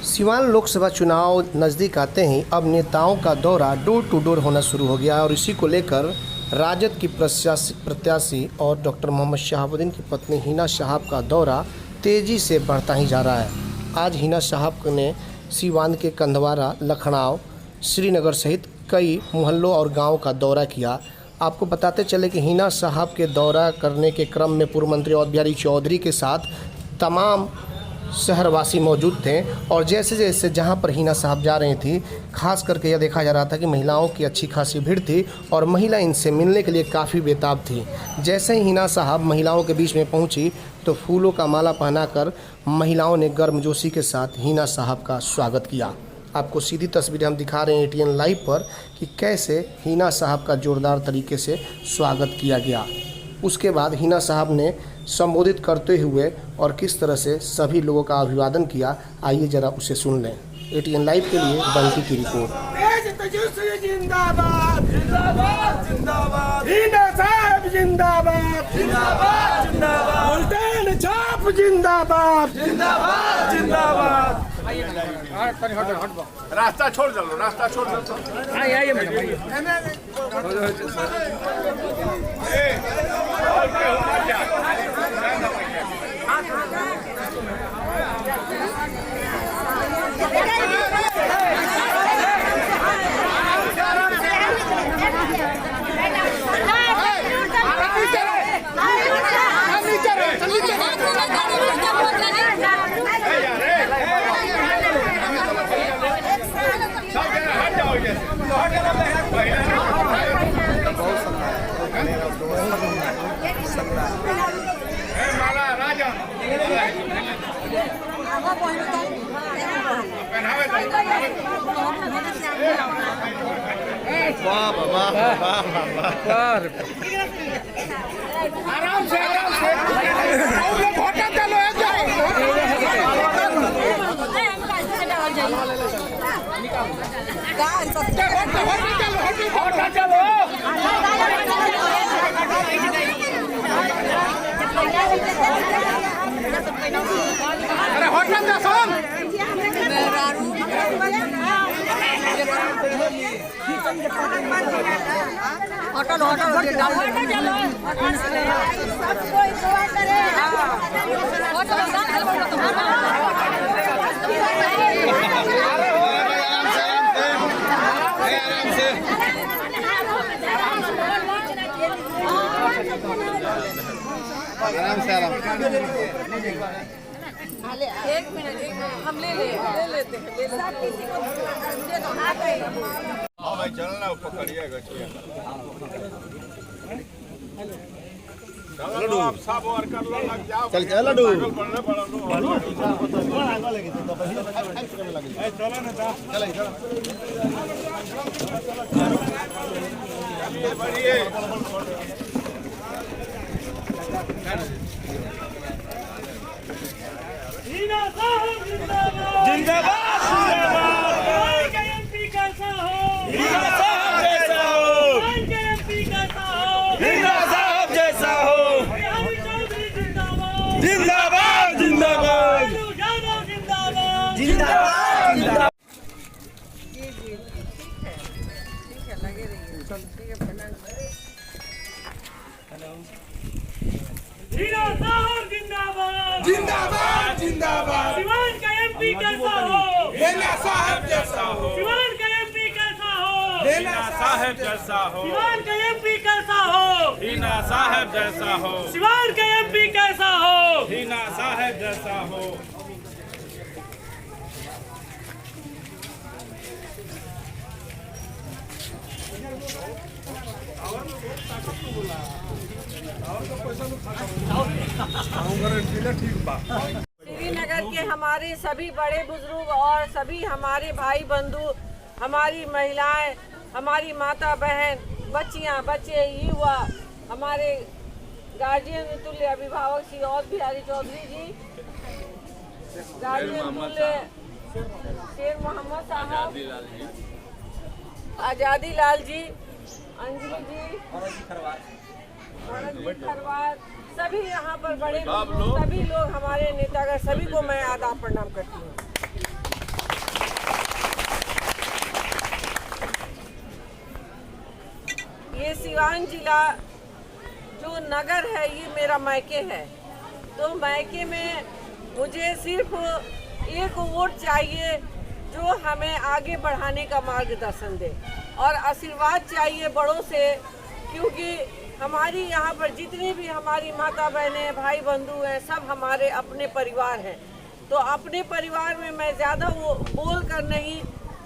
सिवान लोकसभा चुनाव नज़दीक आते ही अब नेताओं का दौरा डोर टू डोर होना शुरू हो गया है और इसी को लेकर राजद की प्रत्याशी और डॉक्टर मोहम्मद शहाबुद्दीन की पत्नी हिना शहाब का दौरा तेज़ी से बढ़ता ही जा रहा है। आज हिना शहाब ने सिवान के कंधवारा, लखनऊ, श्रीनगर सहित कई मोहल्लों और गाँव का दौरा किया। आपको बताते चले कि हिना शहाब के दौरा करने के क्रम में पूर्व मंत्री अवध बिहारी चौधरी के साथ तमाम शहरवासी मौजूद थे और जैसे जैसे जहां पर हिना साहब जा रही थी, खास करके यह देखा जा रहा था कि महिलाओं की अच्छी खासी भीड़ थी और महिला इनसे मिलने के लिए काफ़ी बेताब थी। जैसे ही हिना साहब महिलाओं के बीच में पहुंची तो फूलों का माला पहनाकर महिलाओं ने गर्मजोशी के साथ हिना साहब का स्वागत किया। आपको सीधी तस्वीरें हम दिखा रहे हैं ATN लाइव पर कि कैसे हिना साहब का जोरदार तरीके से स्वागत किया गया। उसके बाद हिना साहब ने संबोधित करते हुए और किस तरह से सभी लोगों का अभिवादन किया, आइए जरा उसे सुन लें। ATN लाइव के लिए बंटी की रिपोर्ट। जिंदाबाद जिंदाबाद जिंदाबाद हिना साहब जिंदाबाद जिंदाबाद जिंदाबाद मुल्तान छाप जिंदाबाद जिंदाबाद जिंदाबाद। रास्ता छोड़ चलो, रास्ता छोड़ चलो। आइए मैडम, आराम से होटल एक मिनट हम ले लेते हैं। हाँ भाई चलना पकड़िएगा। लड्डू आप सब और कर लो, लग जाओ। चल चल लड्डू चलो ना चलिए बढ़िए। जिंदाबाद जिंदाबाद MP कैसा हो, हिना साहब जैसा हो, MP कैसा हो, हिना साहब जैसा हो। जिंदाबाद जिंदाबाद जिंदाबाद जिंदाबाद जिंदाबाद। ठीक है लगे रहिए। हिना साहब जिंदाबाद जिंदाबाद जिंदाबाद। सिवान का MP कैसा हो, हिना साहब जैसा हो। सिवान का MP कैसा हो, हिना साहब जैसा हो। सिवान का MP कैसा हो, हिना साहब जैसा हो। सिवान का MP कैसा हो, हिना साहब जैसा हो। श्रीनगर के हमारे सभी बड़े बुजुर्ग और सभी हमारे भाई बंधु, हमारी महिलाएं, हमारी माता बहन, बच्चियां, बच्चे, युवा, हमारे गार्जियन तुल्य अभिभावक श्री अवध बिहारी चौधरी जी, गार्जियन तुल्य शेर मोहम्मद साहब, आजादी लाल जी, अंजलि जी, खरवार, सभी यहाँ पर बड़े सभी लोग हमारे नेतागण, सभी को मैं आदाब प्रणाम करती हूँ। सिवान जिला जो नगर है ये मेरा मायके है, तो मायके में मुझे सिर्फ एक वोट चाहिए जो हमें आगे बढ़ाने का मार्गदर्शन दे, और आशीर्वाद चाहिए बड़ों से, क्योंकि हमारी यहाँ पर जितनी भी हमारी माता बहनें भाई बंधु हैं सब हमारे अपने परिवार हैं। तो अपने परिवार में मैं ज़्यादा वो बोल कर नहीं,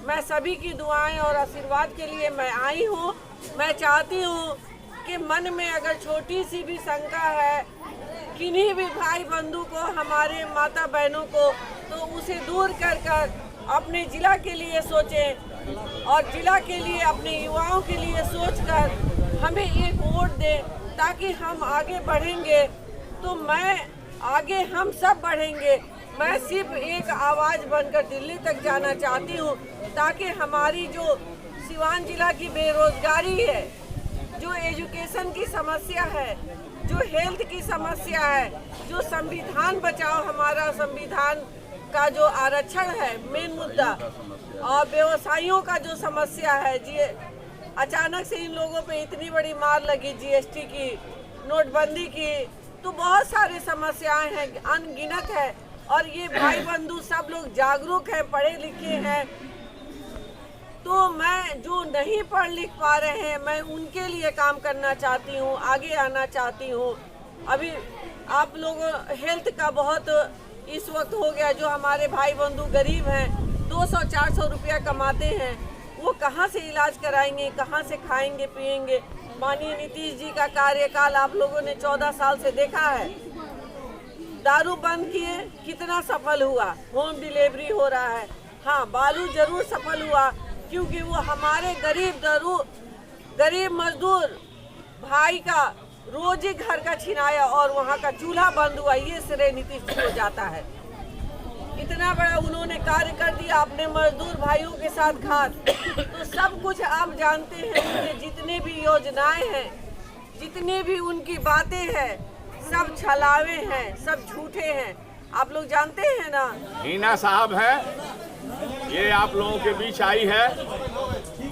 मैं सभी की दुआएं और आशीर्वाद के लिए मैं आई हूँ। मैं चाहती हूँ कि मन में अगर छोटी सी भी शंका है किन्हीं भी भाई बंधु को, हमारे माता बहनों को, तो उसे दूर कर कर अपने जिला के लिए सोचें और जिला के लिए अपने युवाओं के लिए सोचकर हमें एक वोट दें, ताकि हम आगे बढ़ेंगे तो मैं आगे हम सब बढ़ेंगे। मैं सिर्फ एक आवाज़ बनकर दिल्ली तक जाना चाहती हूँ, ताकि हमारी जो सिवान जिला की बेरोजगारी है, जो एजुकेशन की समस्या है, जो हेल्थ की समस्या है, जो संविधान बचाओ, हमारा संविधान का जो आरक्षण है मेन मुद्दा, और व्यवसायियों का जो समस्या है, जी अचानक से इन लोगों पे इतनी बड़ी मार लगी जीएसटी की, नोटबंदी की, तो बहुत सारी समस्याएं हैं, अनगिनत है। और ये भाई बंधु सब लोग जागरूक हैं, पढ़े लिखे हैं, तो मैं जो नहीं पढ़ लिख पा रहे हैं मैं उनके लिए काम करना चाहती हूँ, आगे आना चाहती हूँ। अभी आप लोग हेल्थ का बहुत इस वक्त हो गया, जो हमारे भाई बंधु गरीब हैं 200-400 रुपया कमाते हैं, वो कहाँ से इलाज कराएंगे, कहाँ से खाएंगे पिएंगे। माननीय नीतीश जी का कार्यकाल आप लोगों ने 14 साल से देखा है, दारू बंद किए, कितना सफल हुआ, होम डिलीवरी हो रहा है। हाँ, बालू जरूर सफल हुआ, क्योंकि वो हमारे गरीब मजदूर भाई का रोज ही घर का छिनाया और वहाँ का चूल्हा बंद हुआ, ये श्रेय नीतीश जी को जाता है। इतना बड़ा उन्होंने कार्य कर दिया अपने मजदूर भाइयों के साथ घात। तो सब कुछ आप जानते हैं, उनके जितने भी योजनाएं हैं, जितनी भी उनकी बातें हैं, सब छलावे हैं, सब झूठे हैं। आप लोग जानते हैं ना। हिना साहब है, ये आप लोगों के बीच आई है।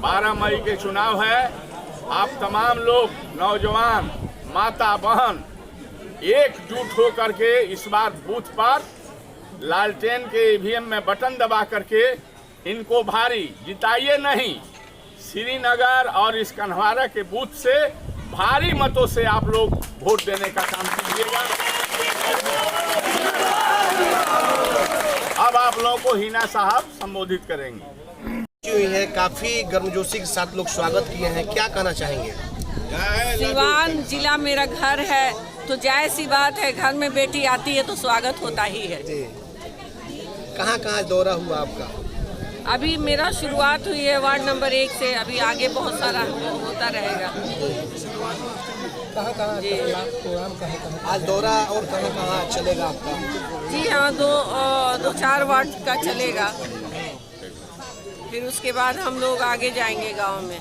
12 मई के चुनाव है। आप तमाम लोग नौजवान माता बहन एकजुट हो करके इस बार बूथ पर लालटेन के ईवीएम में बटन दबा करके इनको भारी जिताइए नहीं, श्रीनगर और इस कन्हवारा के बूथ से भारी मतों से आप लोग वोट देने का काम कीजिएगा। अब आप लोगों को हिना साहब संबोधित करेंगे। हुई है, काफी गर्मजोशी के साथ लोग स्वागत किए हैं, क्या कहना चाहेंगे? सिवान जिला मेरा घर है, तो जायज़ सी बात है, घर में बेटी आती है तो स्वागत होता ही है। कहाँ कहाँ दौरा हुआ आपका? अभी मेरा शुरुआत हुई है वार्ड नंबर 1 से, अभी आगे बहुत सारा होता रहेगा। कहाँ प्रोग्राम आज दौरा और कहाँ चलेगा आपका? जी हाँ, 2-4 वार्ड का चलेगा, फिर उसके बाद हम लोग आगे जाएंगे गांव में।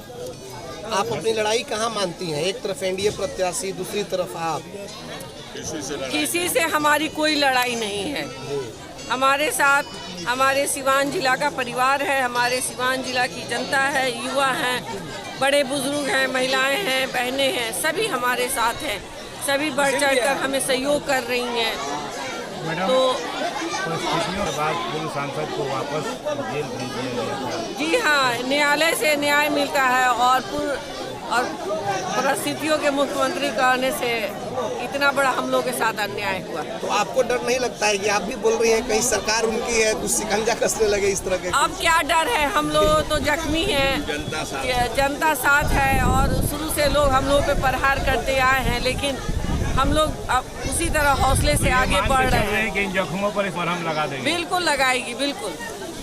आप अपनी लड़ाई कहाँ मानती हैं? एक तरफ एनडीए प्रत्याशी, दूसरी तरफ आप। किसी से हमारी कोई लड़ाई नहीं है। हमारे साथ हमारे सिवान जिला का परिवार है, हमारे सिवान जिला की जनता है, युवा हैं, बड़े बुजुर्ग हैं, महिलाएं हैं, बहनें हैं, सभी हमारे साथ हैं। सभी बढ़ चढ़ कर हमें सहयोग कर रही हैं। तो स्थितियों के बाद पूर्व सांसद को वापस जेल भेज दिया गया था। जी हाँ, न्यायालय से न्याय मिलता है, और परिस्थितियों के मुख्यमंत्री कहने से इतना बड़ा हम लोग के साथ अन्याय हुआ। तो आपको डर नहीं लगता है कि आप भी बोल रही हैं कहीं सरकार उनकी है तो शिकंजा कसने लगे इस तरह के? अब क्या डर है, हम लोग तो जख्मी हैं, जनता साथ है, और शुरू से लोग हम लोग पे प्रहार करते आए हैं, लेकिन हम लोग अब उसी तरह हौसले से आगे बढ़ रहे हैं कि इन जख्मों पर इस मरहम लगा देंगे। बिल्कुल लगाएगी, बिल्कुल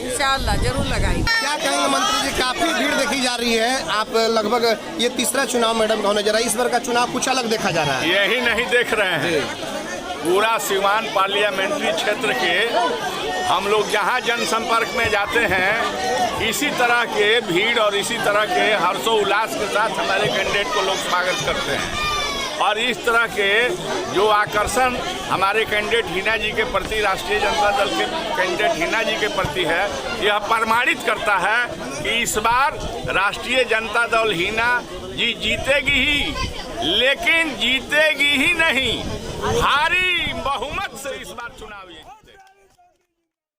इंशाअल्लाह जरूर लगाएगी। क्या कहेंगे मंत्री जी, काफी भीड़ देखी जा रही है, आप लगभग ये तीसरा चुनाव मैडम का नजर है, इस बार का चुनाव कुछ अलग देखा जा रहा है। यही नहीं देख रहे हैं, पूरा सिवान पार्लियामेंट्री क्षेत्र के हम लोग जहाँ जनसंपर्क में जाते हैं, इसी तरह के भीड़ और इसी तरह के हर्षोल्लास के साथ हमारे कैंडिडेट को लोग स्वागत करते हैं। और इस तरह के जो आकर्षण हमारे कैंडिडेट हिना जी के प्रति, राष्ट्रीय जनता दल के कैंडिडेट हिना जी के प्रति है, यह प्रमाणित करता है कि इस बार राष्ट्रीय जनता दल हिना जी जीतेगी ही, लेकिन जीतेगी ही नहीं, हार